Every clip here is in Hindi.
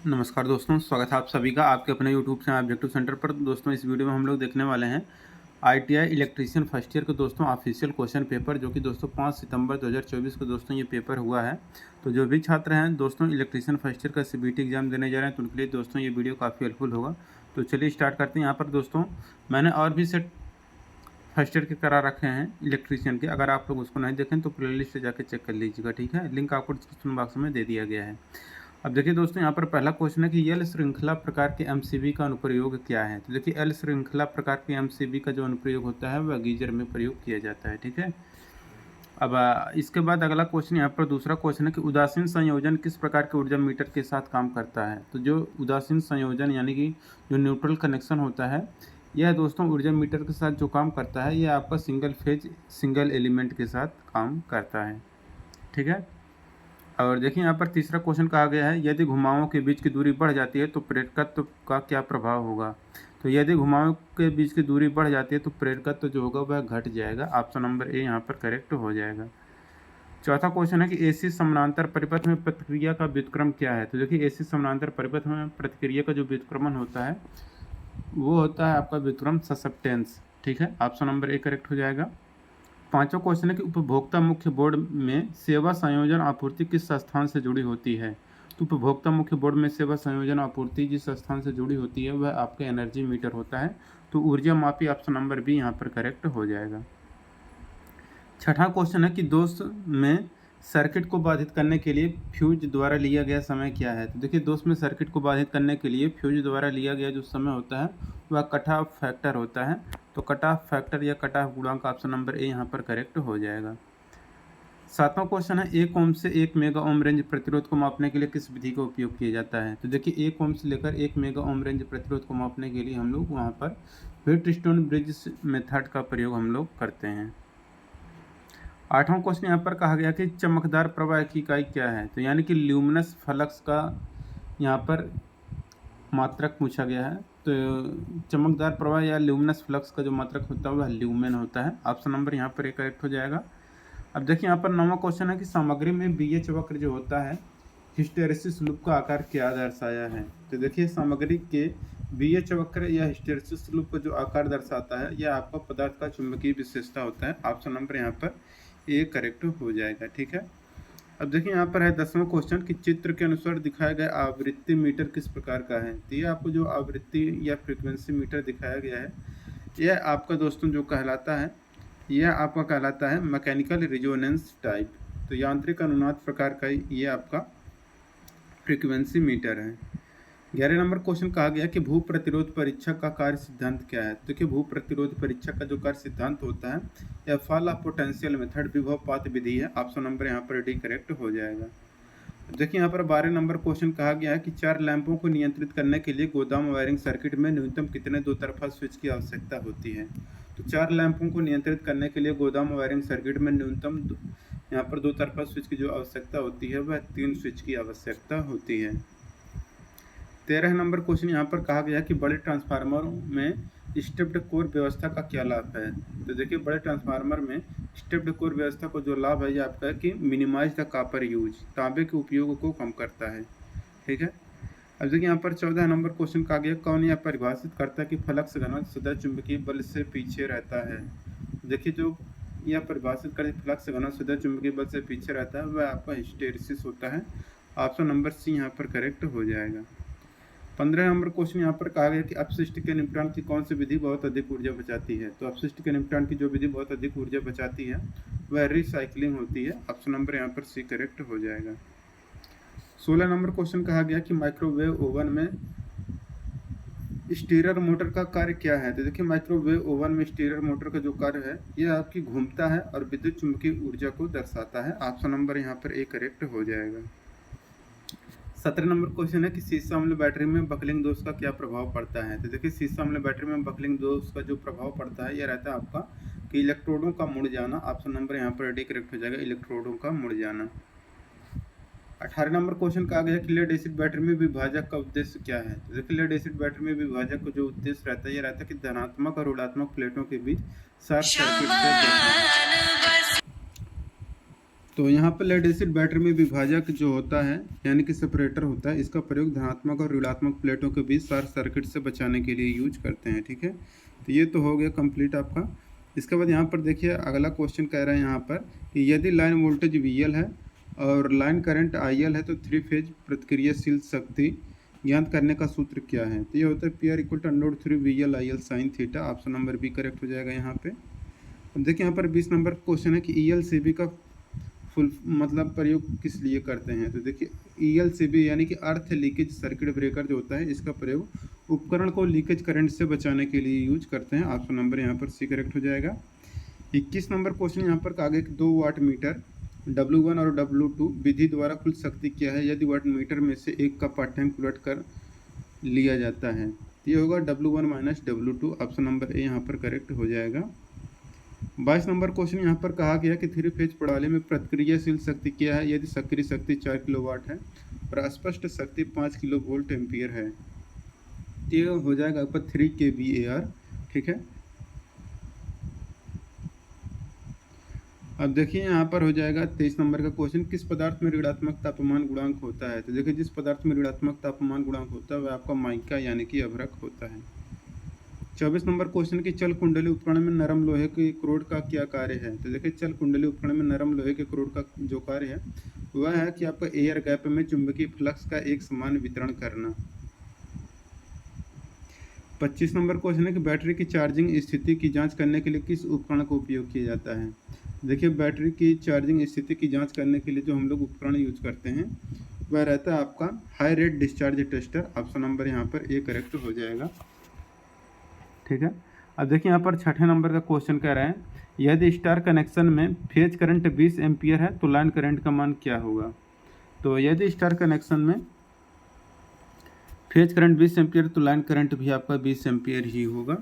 नमस्कार दोस्तों, स्वागत है आप सभी का आपके अपने यूट्यूब चैनल ऑब्जेक्टिव सेंटर पर। दोस्तों इस वीडियो में हम लोग देखने वाले हैं आईटीआई इलेक्ट्रीशियन फर्स्ट ईयर के दोस्तों ऑफिशियल क्वेश्चन पेपर, जो कि दोस्तों 5 सितंबर 2024 को दोस्तों ये पेपर हुआ है। तो जो भी छात्र हैं दोस्तों इलेक्ट्रीशियन फर्स्ट ईयर का सीबीटी एग्जाम देने जा रहे हैं, तो उनके लिए दोस्तों ये वीडियो काफ़ी हेल्पफुल होगा। तो चलिए स्टार्ट करते हैं। यहाँ पर दोस्तों मैंने और भी सेट फर्स्ट ईयर के करा रखे हैं इलेक्ट्रीशियन के। अगर आप लोग उसको नहीं देखें तो प्ले लिस्ट जाकर चेक कर लीजिएगा, ठीक है। लिंक आपको डिस्क्रिप्शन बॉक्स में दे दिया गया है। अब देखिए दोस्तों, यहाँ पर पहला क्वेश्चन है कि एल श्रृंखला प्रकार के एमसीबी का अनुप्रयोग क्या है। तो देखिए एल श्रृंखला प्रकार के एमसीबी का जो अनुप्रयोग होता है वह गीजर में प्रयोग किया जाता है, ठीक है। अब इसके बाद अगला क्वेश्चन, यहाँ पर दूसरा क्वेश्चन है कि उदासीन संयोजन किस प्रकार के ऊर्जा मीटर के साथ काम करता है। तो जो उदासीन संयोजन यानी कि जो न्यूट्रल कनेक्शन होता है, यह दोस्तों ऊर्जा मीटर के साथ जो काम करता है यह आपका सिंगल फेज सिंगल एलिमेंट के साथ काम करता है, ठीक है। और देखिए यहाँ पर तीसरा क्वेश्चन कहा गया है, यदि घुमावों के बीच की दूरी बढ़ जाती है तो प्रेरकत्व का क्या प्रभाव होगा। तो यदि घुमावों के बीच की दूरी बढ़ जाती है तो प्रेरकत्व जो होगा वह घट जाएगा। ऑप्शन नंबर ए यहाँ पर करेक्ट हो जाएगा। चौथा क्वेश्चन है कि एसी समानांतर परिपथ में प्रतिक्रिया का व्युत्क्रम क्या है। तो देखिए एसी समानांतर परिपथ में प्रतिक्रिया का जो व्युत्क्रमण होता है वो होता है आपका व्युत्क्रम ससेप्टेंस, ठीक है। ऑप्शन नंबर ए करेक्ट हो जाएगा। पांचवा क्वेश्चन है कि उपभोक्ता मुख्य बोर्ड में सेवा संयोजन आपूर्ति किस स्थान से जुड़ी होती है। तो उपभोक्ता मुख्य बोर्ड में सेवा संयोजन आपूर्ति जिस स्थान से जुड़ी होती है वह आपका एनर्जी मीटर होता है। तो ऊर्जा मापी ऑप्शन नंबर बी यहाँ पर करेक्ट हो जाएगा। छठा क्वेश्चन है कि दोष में सर्किट को बाधित करने के लिए फ्यूज द्वारा लिया गया समय क्या है। तो देखिए दोष में सर्किट को बाधित करने के लिए फ्यूज द्वारा लिया गया जो समय होता है वह कट ऑफ फैक्टर होता है। तो कट ऑफ फैक्टर या कट ऑफ गुणांक ऑप्शन नंबर ए यहाँ पर करेक्ट हो जाएगा। सातवां क्वेश्चन है 1 ओम से 1 मेगा ओम रेंज प्रतिरोध को मापने के लिए किस विधि का उपयोग किया जाता है। तो देखिए 1 ओम से लेकर 1 मेगा ओम रेंज प्रतिरोध को मापने के लिए हम लोग वहाँ पर व्हीटस्टोन ब्रिज मेथड का प्रयोग हम लोग करते हैं। आठवां क्वेश्चन यहाँ पर कहा गया कि चमकदार प्रवाह की इकाई क्या है। तो यानी कि ल्यूमिनस फ्लक्स का यहाँ पर मात्रक पूछा गया है। तो चमकदार प्रवाह या ल्यूमिनस फ्लक्स का जो मात्रक होता है वह ल्यूमेन होता है। ऑप्शन नंबर यहाँ पर एक करेक्ट हो जाएगा। अब देखिए यहाँ पर नौवां क्वेश्चन है कि सामग्री में बीएच वक्र जो होता है हिस्टैरिसीस लूप का आकार क्या दर्शाया है। तो देखिए सामग्री के बीएच वक्र या हिस्टैरिसीस लूप का जो आकार दर्शाता है यह आपका पदार्थ का चुंबकीय विशेषता होता है। ऑप्शन नंबर यहाँ पर ए करेक्ट हो जाएगा, ठीक है। अब देखिए यहाँ पर है 10वां क्वेश्चन कि चित्र के अनुसार दिखाया गया आवृत्ति मीटर किस प्रकार का है। तो ये आपको जो आवृत्ति या फ्रीक्वेंसी मीटर दिखाया गया है यह आपका दोस्तों जो कहलाता है यह आपका कहलाता है मैकेनिकल रिजोनेंस टाइप। तो यांत्रिक अनुनाद प्रकार का ये आपका फ्रीक्वेंसी मीटर है। 11 नंबर क्वेश्चन कहा गया कि भू प्रतिरोध परीक्षक का कार्य सिद्धांत क्या है। तो कि भू प्रतिरोध परीक्षक का जो कार्य सिद्धांत होता है यह फॉल ऑफ पोटेंशियल मेथड विभवपात विधि है। ऑप्शन नंबर यहाँ पर डी करेक्ट हो जाएगा। देखिए यहाँ पर 12 नंबर क्वेश्चन कहा गया है कि 4 लैंपों को नियंत्रित करने के लिए गोदाम वायरिंग सर्किट में न्यूनतम कितने दो तरफा स्विच की आवश्यकता होती है। तो 4 लैंपों को नियंत्रित करने के लिए गोदाम वायरिंग सर्किट में न्यूनतम यहाँ पर दो तरफा स्विच की जो आवश्यकता होती है वह 3 स्विच की आवश्यकता होती है। 13 नंबर क्वेश्चन यहाँ पर कहा गया कि बड़े ट्रांसफार्मर में स्टेप्ड कोर व्यवस्था का क्या लाभ है। तो देखिए बड़े ट्रांसफार्मर में स्टेप्ड कोर व्यवस्था को जो लाभ है ये आपका है कि मिनिमाइज द कॉपर यूज, तांबे के उपयोग को कम करता है, ठीक है। अब देखिए यहाँ पर 14 नंबर क्वेश्चन कहा गया कौन यह परिभाषित करता है कि फ्लक्स घनत्व सदा चुंबकीय बल से पीछे रहता है। देखिए जो यह परिभाषित करते फ्लक्स घनत्व सदा चुंबकीय बल से पीछे रहता है वह आपका हिस्टैरिसीस होता है। ऑप्शन नंबर सी यहाँ पर करेक्ट हो जाएगा। 15 नंबर क्वेश्चन यहाँ पर कहा गया कि अपशिष्ट के निपटान की कौन सी विधि बहुत अधिक ऊर्जा बचाती है। तो अपशिष्ट के निपटान की जो विधि बहुत अधिक ऊर्जा बचाती है वह रिसाइकलिंग होती है। ऑप्शन नंबर यहाँ पर सी करेक्ट हो जाएगा। 16 नंबर क्वेश्चन कहा गया कि माइक्रोवेव ओवन में स्टीरर मोटर का कार्य क्या है। तो देखिए माइक्रोवेव ओवन में स्टीरर मोटर का जो कार्य है यह आपकी घूमता है और विद्युत चुंबकीय ऊर्जा को दर्शाता है। ऑप्शन नंबर यहाँ पर ए करेक्ट हो जाएगा। 17 नंबर क्वेश्चन है कि सीसा अम्ल बैटरी में बकलिंग दोष का क्या प्रभाव पड़ता है। तो देखिए सीसा अम्ल बैटरी में बकलिंग दोष का जो प्रभाव पड़ता है यह रहता है आपका कि इलेक्ट्रोडों का मुड़ जाना। ऑप्शन नंबर यहाँ पर डी करेक्ट हो जाएगा, इलेक्ट्रोडों का मुड़ जाना। 18 नंबर क्वेश्चन कहा गया कि लेड एसिड बैटरी में विभाजक का उद्देश्य क्या है। तो देखिए लेड एसिड बैटरी में विभाजक का जो उद्देश्य रहता है यह रहता है कि धनात्मक और ऋणात्मक प्लेटों के बीच शॉर्ट सर्किट से बचना। तो यहाँ पर लेड एसिड बैटरी में विभाजक जो होता है यानी कि सेपरेटर होता है, इसका प्रयोग धनात्मक और ऋणात्मक प्लेटों के बीच शॉर्ट सर्किट से बचाने के लिए यूज करते हैं। ठीक है, तो ये तो हो गया कंप्लीट आपका। इसके बाद यहाँ पर देखिए अगला क्वेश्चन कह रहा है यहाँ पर कि यदि लाइन वोल्टेज VL है और लाइन करंट IL है तो 3 फेज प्रतिक्रियाशील शक्ति ज्ञात करने का सूत्र क्या है। तो ये होता है PR = √3 VL IL sin थीटा। ऑप्शन नंबर बी करेक्ट हो जाएगा यहाँ पे। अब देखिए यहाँ पर 20 नंबर क्वेश्चन है कि ELCB का फुल मतलब प्रयोग किस लिए करते हैं। तो देखिए ELCB यानी कि अर्थ लीकेज सर्किट ब्रेकर जो होता है, इसका प्रयोग उपकरण को लीकेज करंट से बचाने के लिए यूज करते हैं। ऑप्शन नंबर यहाँ पर सी करेक्ट हो जाएगा। 21 नंबर क्वेश्चन यहाँ पर आगे 2 वाट मीटर W1 और W2 विधि द्वारा कुल शक्ति क्या है यदि वाट मीटर में से एक का पाठ्यांक उलट कर लिया जाता है। तो ये होगा W1 - W2। Option number A यहाँ पर करेक्ट हो जाएगा। 22 नंबर क्वेश्चन यहाँ पर कहा गया कि 3 फेज प्रणाली में प्रतिक्रियाशील शक्ति क्या है यदि सक्रिय शक्ति 4 किलोवाट है और अस्पष्ट शक्ति 5 किलोवोल्ट एम्पियर है। ये हो जाएगा आपका 3 kVAR। ठीक है, अब देखिए यहाँ पर हो जाएगा 23 नंबर का क्वेश्चन, किस पदार्थ में ऋणात्मक तापमान गुणांक होता है। तो देखिए जिस पदार्थ में ऋणात्मक तापमान गुणांक होता है वह आपका माइका यानी कि अभ्रक होता है। 24 नंबर क्वेश्चन की चल कुंडली उपकरण में नरम लोहे के क्रोड का क्या कार्य है। तो देखिए चल कुंडली उपकरण में नरम लोहे के क्रोड का जो कार्य है वह है कि आपका एयर गैप में चुंबकीय फ्लक्स का एक समान वितरण करना। 25 नंबर क्वेश्चन है कि बैटरी की चार्जिंग स्थिति की जांच करने के लिए किस उपकरण का उपयोग किया जाता है। देखिए बैटरी की चार्जिंग स्थिति की जांच करने के लिए जो हम लोग उपकरण यूज करते हैं वह रहता है आपका high rate discharge tester. Option number यहाँ पर ए करेक्ट हो जाएगा। ठीक है, अब देखिए यहाँ पर 6ठे नंबर का क्वेश्चन कह रहे हैं यदि स्टार कनेक्शन में फेज करंट 20 एम्पियर है तो लाइन करंट का मान क्या होगा। तो यदि स्टार कनेक्शन में फेज करंट 20 एम्पियर तो लाइन करंट भी आपका 20 एम्पियर ही होगा।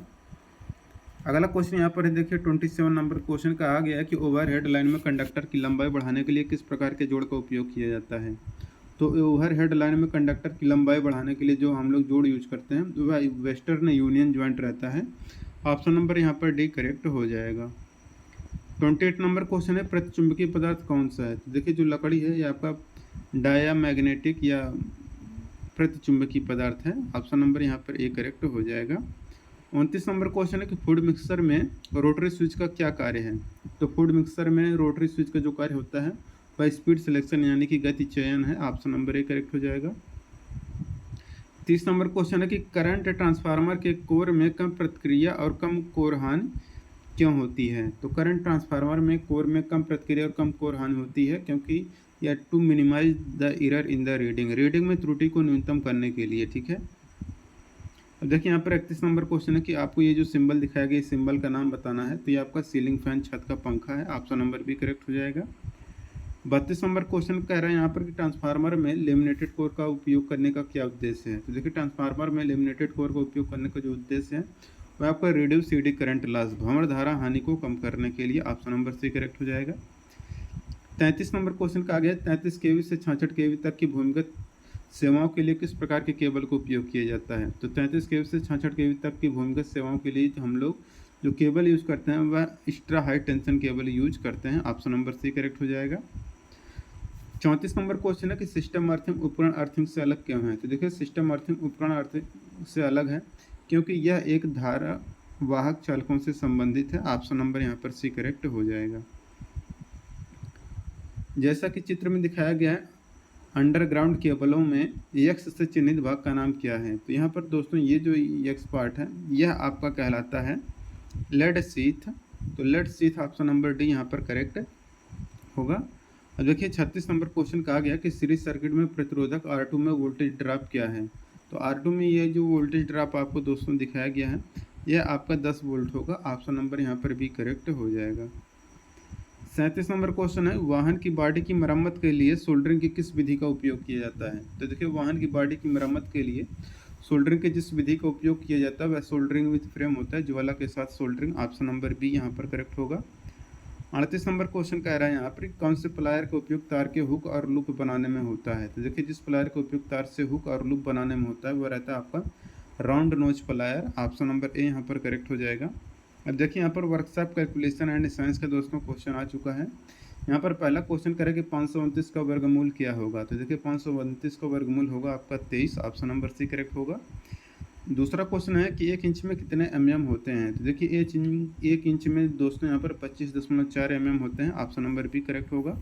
अगला क्वेश्चन यहाँ पर है देखिए 27 नंबर क्वेश्चन कहा गया है कि ओवरहेड लाइन में कंडक्टर की लंबाई बढ़ाने के लिए किस प्रकार के जोड़ का उपयोग किया जाता है। तो ओवरहेड लाइन में कंडक्टर की लंबाई बढ़ाने के लिए जो हम लोग जोड़ यूज करते हैं वह वेस्टर्न यूनियन ज्वाइंट रहता है। ऑप्शन नंबर यहाँ पर डी करेक्ट हो जाएगा। 28 नंबर क्वेश्चन है प्रतिचुंबकीय पदार्थ कौन सा है। तो देखिए जो लकड़ी है ये आपका डायामैग्नेटिक या प्रतिचुंबकीय पदार्थ है। ऑप्शन नंबर यहाँ पर ए करेक्ट हो जाएगा। 29 नंबर क्वेश्चन है कि फूड मिक्सर में रोटरी स्विच का क्या कार्य है। तो फूड मिक्सर में रोटरी स्विच का जो कार्य होता है वह स्पीड सिलेक्शन यानी कि गति चयन है। ऑप्शन नंबर ए करेक्ट हो जाएगा। 30 नंबर क्वेश्चन है कि करंट ट्रांसफार्मर के कोर में कम प्रतिक्रिया और कम कोर हानि क्यों होती है। तो करंट ट्रांसफार्मर में कोर में कम प्रतिक्रिया और कम कोर हानि होती है क्योंकि या to minimize the error in the reading में त्रुटि को न्यूनतम करने के लिए। ठीक है, अब देखिए यहाँ पर 31 नंबर क्वेश्चन है कि आपको ये जो सिंबल दिखाया गया इस सिंबल का नाम बताना है। तो ये आपका सीलिंग फैन छत का पंखा है। ऑप्शन नंबर बी करेक्ट हो जाएगा। 32 नंबर क्वेश्चन कह रहा है यहाँ पर कि ट्रांसफार्मर में लेमिनेटेड कोर का उपयोग करने का क्या उद्देश्य है। तो देखिए ट्रांसफार्मर में लेमिनेटेड कोर का उपयोग करने का जो उद्देश्य है वह आपका रिड्यूस एडी करंट लॉस भंवर धारा हानि को कम करने के लिए। ऑप्शन नंबर सी करेक्ट हो जाएगा। 33 नंबर क्वेश्चन का आ गया 33 kV से 66 kV तक की भूमिगत सेवाओं के लिए किस प्रकार के केबल का उपयोग किया जाता है। तो 33 kV से 66 kV तक की भूमिगत सेवाओं के लिए हम लोग जो केबल यूज करते हैं वह extra high tension cable use करते हैं। ऑप्शन नंबर सी करेक्ट हो जाएगा। 34 नंबर क्वेश्चन है कि सिस्टम अर्थिंग उपकरण अर्थिंग से अलग क्यों है। तो देखिए सिस्टम अर्थिंग उपकरण अर्थिंग से अलग है क्योंकि यह एक धारा वाहक चालकों से संबंधित है। ऑप्शन नंबर यहाँ पर सी करेक्ट हो जाएगा। जैसा कि चित्र में दिखाया गया है अंडरग्राउंड केबलों में यक्स से चिन्हित भाग का नाम क्या है। तो यहाँ पर दोस्तों ये जो यक्स पार्ट है यह आपका कहलाता है लेड शीथ। तो lead sheath option number D यहाँ पर करेक्ट होगा। अब देखिए 36 नंबर क्वेश्चन कहा गया कि सीरीज सर्किट में प्रतिरोधक R2 में वोल्टेज ड्रॉप क्या है। तो R2 में ये जो वोल्टेज ड्रॉप आपको दोस्तों दिखाया गया है यह आपका 10 वोल्ट होगा। ऑप्शन नंबर यहाँ पर भी करेक्ट हो जाएगा। 37 नंबर क्वेश्चन है वाहन की बॉडी की मरम्मत के लिए सोल्डरिंग की किस विधि का उपयोग किया जाता है। तो देखिए वाहन की बॉडी की मरम्मत के लिए सोल्डरिंग के जिस विधि का उपयोग किया जाता है वह सोल्डरिंग विथ फ्रेम होता है, ज्वाला के साथ सोल्डरिंग। ऑप्शन नंबर बी यहाँ पर करेक्ट होगा। 38 नंबर क्वेश्चन कह रहा है यहाँ पर कौन से प्लायर का उपयोग तार के हुक और लूप बनाने में होता है। तो देखिए जिस प्लायर का उपयोग तार से हुक और लूप बनाने में होता है वह रहता है आपका round knows plier. Option number A यहाँ पर करेक्ट हो जाएगा। अब देखिए यहाँ पर वर्कशॉप कैलकुलेशन एंड साइंस का दोस्तों क्वेश्चन आ चुका है यहाँ पर पहला क्वेश्चन करें कि 529 का वर्गमूल क्या होगा, तो देखिए 529 का वर्गमूल होगा आपका 23, ऑप्शन नंबर सी करेक्ट होगा। दूसरा क्वेश्चन है कि 1 इंच में कितने mm होते हैं, तो देखिए 1 इंच में दोस्तों यहाँ पर 25.4 mm होते हैं, ऑप्शन नंबर बी करेक्ट होगा।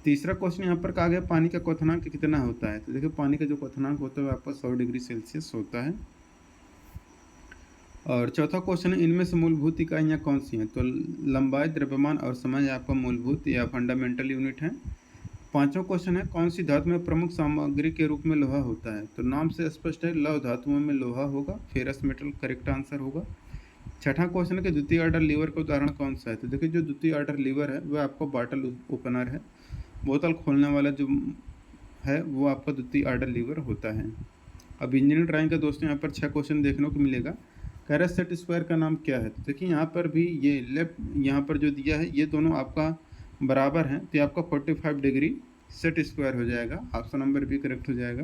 तीसरा क्वेश्चन यहाँ पर कहा गया पानी का क्वथनांक कितना होता है, तो देखिए पानी का जो क्वथनांक होता है वो आपका 100 डिग्री सेल्सियस होता है। और चौथा क्वेश्चन है इनमें से मूलभूत इकाइयाँ कौन सी हैं, तो लंबाई, द्रव्यमान और समय आपका मूलभूत या फंडामेंटल यूनिट है। पांचवा क्वेश्चन है कौन सी धातु में प्रमुख सामग्री के रूप में लोहा होता है, तो नाम से स्पष्ट है लौह धातुओं में लोहा होगा, फेरस मेटल करेक्ट आंसर होगा। छठा क्वेश्चन है कि द्वितीय ऑर्डर लीवर का उदाहरण कौन सा है, तो देखिए जो द्वितीय ऑर्डर लीवर है वह आपका बॉटल ओपनर है, बोतल खोलने वाला जो है वो आपका द्वितीय ऑर्डर लीवर होता है। अब इंजीनियरिंग ड्राइंग का दोस्तों यहाँ पर 6 क्वेश्चन देखने को मिलेगा। कह सेट स्क्वायर का नाम क्या है, तो देखिए यहाँ पर भी ये लेफ्ट यहाँ पर जो दिया है ये दोनों आपका बराबर हैं, तो ये आपका 45 डिग्री सेट स्क्वायर हो जाएगा, ऑप्शन नंबर बी करेक्ट हो जाएगा।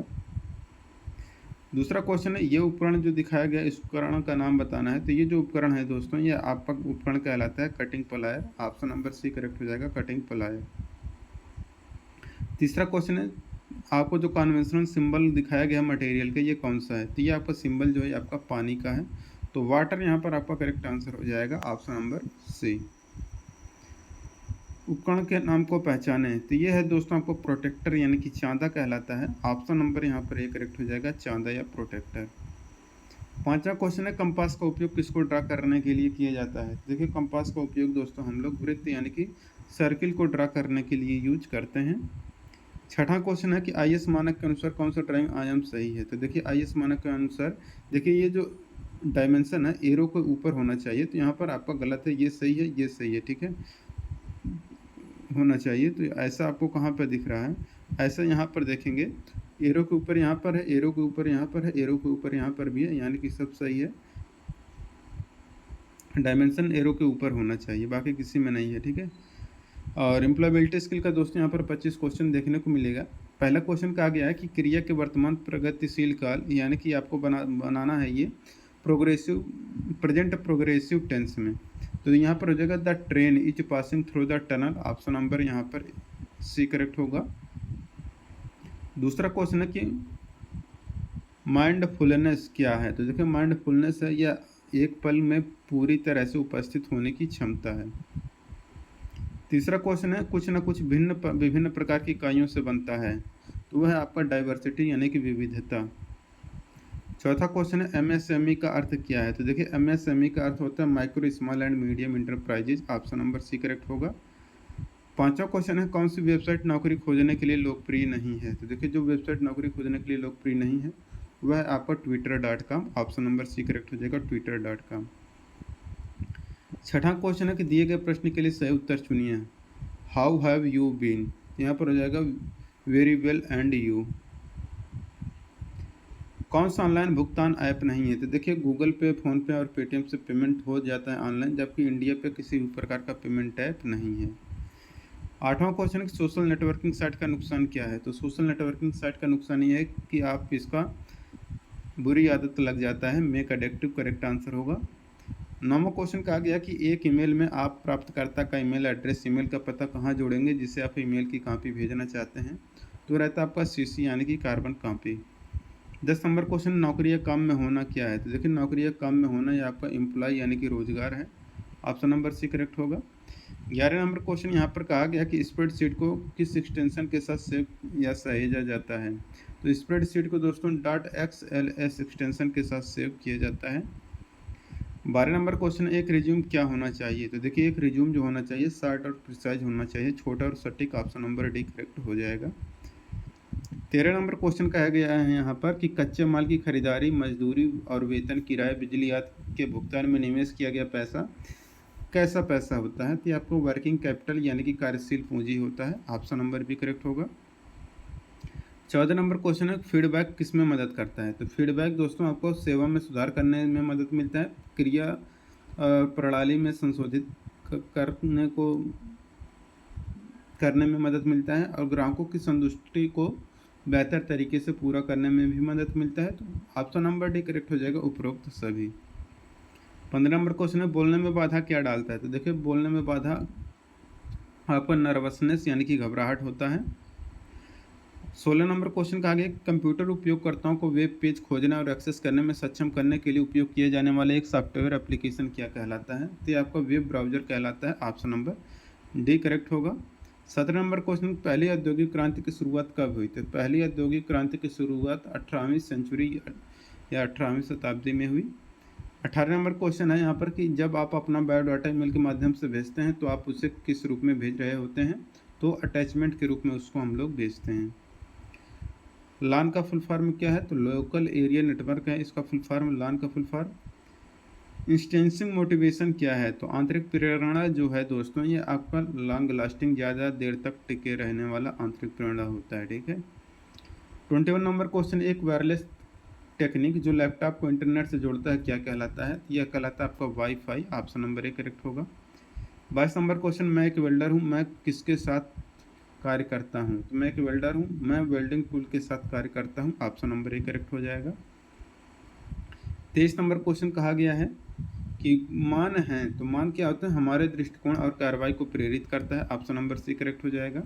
दूसरा क्वेश्चन है ये उपकरण जो दिखाया गया इस उपकरण का नाम बताना है, तो ये जो उपकरण है दोस्तों ये आपका उपकरण कहलाता है cutting plier, option number C correct हो जाएगा, कटिंग प्लायर। तीसरा क्वेश्चन है आपको जो कन्वेंशनल सिंबल दिखाया गया मटेरियल का ये कौन सा है, तो ये आपका सिंबल जो है आपका पानी का है, तो वाटर यहाँ पर आपका करेक्ट आंसर हो जाएगा, ऑप्शन नंबर सी। उपकरण के नाम को पहचाने, तो ये है दोस्तों आपको प्रोटेक्टर यानी कि चांदा कहलाता है, ऑप्शन नंबर यहाँ पर ए करेक्ट हो जाएगा, चांदा या प्रोटेक्टर। पांचवा क्वेश्चन है कंपास का उपयोग किसको ड्रा करने के लिए किया जाता है, देखिए कंपास का उपयोग दोस्तों हम लोग वृत्त यानी कि सर्किल को ड्रा करने के लिए यूज करते हैं। छठा क्वेश्चन है कि आईएस मानक के अनुसार कौन सा ड्राइंग आयाम सही है, तो देखिए आईएस मानक के अनुसार देखिए ये जो डायमेंशन है एरो के ऊपर होना चाहिए, तो यहाँ पर आपका गलत है, ये सही है, ये सही है, ठीक है होना चाहिए। तो ऐसा आपको कहाँ पर दिख रहा है, ऐसा यहाँ पर देखेंगे एरो के ऊपर यहाँ पर है, एरो के ऊपर यहाँ पर है, एरो के ऊपर यहाँ पर भी है, यानी कि सब सही है, डायमेंशन एरो के ऊपर होना चाहिए, बाकी किसी में नहीं है, ठीक है। और एम्प्लॉयबिलिटी स्किल का दोस्तों यहाँ पर 25 क्वेश्चन देखने को मिलेगा। पहला क्वेश्चन कहा गया है कि क्रिया के वर्तमान प्रगतिशील काल यानी कि आपको बनाना है ये प्रोग्रेसिव प्रेजेंट प्रोग्रेसिव टेंस में, तो यहाँ पर हो जाएगा the train is passing through the tunnel, option number यहाँ पर सी करेक्ट होगा। दूसरा क्वेश्चन है कि माइंडफुलनेस क्या है, तो देखिए माइंडफुलनेस है या एक पल में पूरी तरह से उपस्थित होने की क्षमता है। तीसरा क्वेश्चन है कुछ न कुछ विभिन्न प्रकार की इकाइयों से बनता है, तो वह है आपका डाइवर्सिटी यानी कि विविधता। चौथा क्वेश्चन है एमएसएमई का अर्थ क्या है, तो देखिए एमएसएमई का अर्थ होता है micro small and medium enterprises, option number C correct होगा। पांचवा क्वेश्चन है कौन सी वेबसाइट नौकरी खोजने के लिए लोकप्रिय नहीं है, तो देखिए जो वेबसाइट नौकरी खोजने के लिए लोकप्रिय नहीं है वह आपका twitter.com, option number C correct हो जाएगा, twitter.com। छठा क्वेश्चन है कि दिए गए प्रश्न के लिए सही उत्तर चुनिए। हाउ हैव यू बीन, यहाँ पर हो जाएगा वेरी वेल एंड यू। कौन सा ऑनलाइन भुगतान ऐप नहीं है, तो देखिए गूगल पे, फ़ोन पे और पेटीएम से पेमेंट हो जाता है ऑनलाइन, जबकि इंडिया पे किसी भी प्रकार का पेमेंट ऐप नहीं है। आठवां क्वेश्चन है कि सोशल नेटवर्किंग साइट का नुकसान क्या है, तो सोशल नेटवर्किंग साइट का नुकसान ये है कि आप इसका बुरी आदत लग जाता है, मेक एडिक्टिव करेक्ट आंसर होगा। नौवां क्वेश्चन कहा गया कि एक ईमेल में आप प्राप्तकर्ता का ईमेल एड्रेस, ईमेल का पता कहाँ जोड़ेंगे जिसे आप ईमेल की कॉपी भेजना चाहते हैं, तो रहता है आपका सीसी यानी कि कार्बन कॉपी। 10 नंबर क्वेश्चन नौकरी या काम में होना क्या है, तो देखिए नौकरी या काम में होना या आपका एम्प्लॉय यानी कि रोजगार है, ऑप्शन नंबर सी करेक्ट होगा। 11 नंबर क्वेश्चन यहाँ पर कहा गया कि स्प्रेडशीट को किस एक्सटेंशन के साथ सेव या सहेजा जाता है, तो स्प्रेडशीट को दोस्तों .xls एक्सटेंशन के साथ सेव किया जाता है। 12 नंबर क्वेश्चन एक रिज्यूम क्या होना चाहिए, तो देखिए एक रिज्यूम जो होना चाहिए शॉर्ट और प्रिसाइज होना चाहिए, छोटा और सटीक, ऑप्शन नंबर डी करेक्ट हो जाएगा। 13 नंबर क्वेश्चन कहा गया है यहाँ पर कि कच्चे माल की खरीदारी, मजदूरी और वेतन, किराए, बिजली आदि के भुगतान में निवेश किया गया पैसा कैसा पैसा होता है, तो आपको वर्किंग कैपिटल यानी कि कार्यशील पूंजी होता है, ऑप्शन नंबर भी करेक्ट होगा। 14 नंबर क्वेश्चन है फीडबैक किस में मदद करता है, तो फीडबैक दोस्तों आपको सेवा में सुधार करने में मदद मिलता है, क्रिया प्रणाली में संशोधित करने में मदद मिलता है और ग्राहकों की संतुष्टि को बेहतर तरीके से पूरा करने में भी मदद मिलता है, तो ऑप्शन नंबर डी करेक्ट हो जाएगा उपरोक्त सभी। 15 नंबर क्वेश्चन है बोलने में बाधा क्या डालता है, तो देखिए बोलने में बाधा आपका नर्वसनेस यानी कि घबराहट होता है। 16 नंबर क्वेश्चन कहा गया कंप्यूटर उपयोगकर्ताओं को वेब पेज खोजने और एक्सेस करने में सक्षम करने के लिए उपयोग किए जाने वाले एक सॉफ्टवेयर एप्लीकेशन क्या कहलाता है? तो ये आपका वेब ब्राउज़र कहलाता है। ऑप्शन नंबर डी करेक्ट होगा। 17 नंबर क्वेश्चन पहली औद्योगिक क्रांति की शुरुआत कब हुई? तो पहली औद्योगिक क्रांति की शुरुआत 18वीं सेंचुरी या 18वीं शताब्दी में हुई। 18 नंबर क्वेश्चन है यहाँ पर कि जब आप अपना बायोडाटा ईमेल के माध्यम से भेजते हैं तो आप उसे किस रूप में भेज रहे होते हैं? तो अटैचमेंट के रूप में उसको हम लोग भेजते हैं। लान का फुल फॉर्म क्या है? तो लोकल एरिया नेटवर्क है इसका फुल फॉर्म, लान का फुल फॉर्म। इंस्टेंसिंग मोटिवेशन क्या है? तो आंतरिक प्रेरणा जो है दोस्तों ये आपका लॉन्ग लास्टिंग, ज़्यादा देर तक टिके रहने वाला आंतरिक प्रेरणा होता है। ठीक है। 21 नंबर क्वेश्चन एक वायरलेस टेक्निक जो लैपटॉप को इंटरनेट से जोड़ता है क्या कहलाता है? यह कहलाता है आपका wifi. Option number A correct होगा। 22 नंबर क्वेश्चन मैं एक वेल्डर हूँ, मैं किसके साथ कार्य करता हूँ? तो मैं एक वेल्डर हूँ, मैं वेल्डिंग टूल के साथ कार्य करता हूँ। ऑप्शन नंबर ए करेक्ट हो जाएगा। 23 नंबर क्वेश्चन कहा गया है कि मान है, तो मान क्या होता है? हमारे दृष्टिकोण और कार्रवाई को प्रेरित करता है। ऑप्शन नंबर सी करेक्ट हो जाएगा।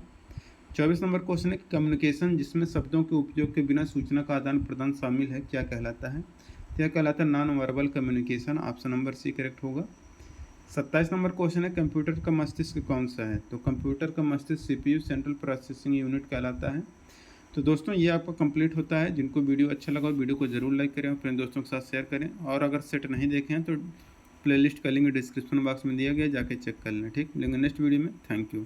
24 नंबर क्वेश्चन है कम्युनिकेशन जिसमें शब्दों के उपयोग के बिना सूचना का आदान प्रदान शामिल है क्या कहलाता है? तो यह कहलाता है non verbal communication. Option number C correct होगा। 27 नंबर क्वेश्चन है कंप्यूटर का मस्तिष्क कौन सा है? तो कंप्यूटर का मस्तिष्क सीपीयू सेंट्रल प्रोसेसिंग यूनिट कहलाता है। तो दोस्तों ये आपका कंप्लीट होता है। जिनको वीडियो अच्छा लगा वीडियो को ज़रूर लाइक करें, अपने दोस्तों के साथ शेयर करें, और अगर सेट नहीं देखे हैं तो प्लेलिस्ट का लिंक डिस्क्रिप्शन बॉक्स में दिया गया, जाके चेक कर लें। ठीक, मिलेंगे नेक्स्ट वीडियो में। Thank you.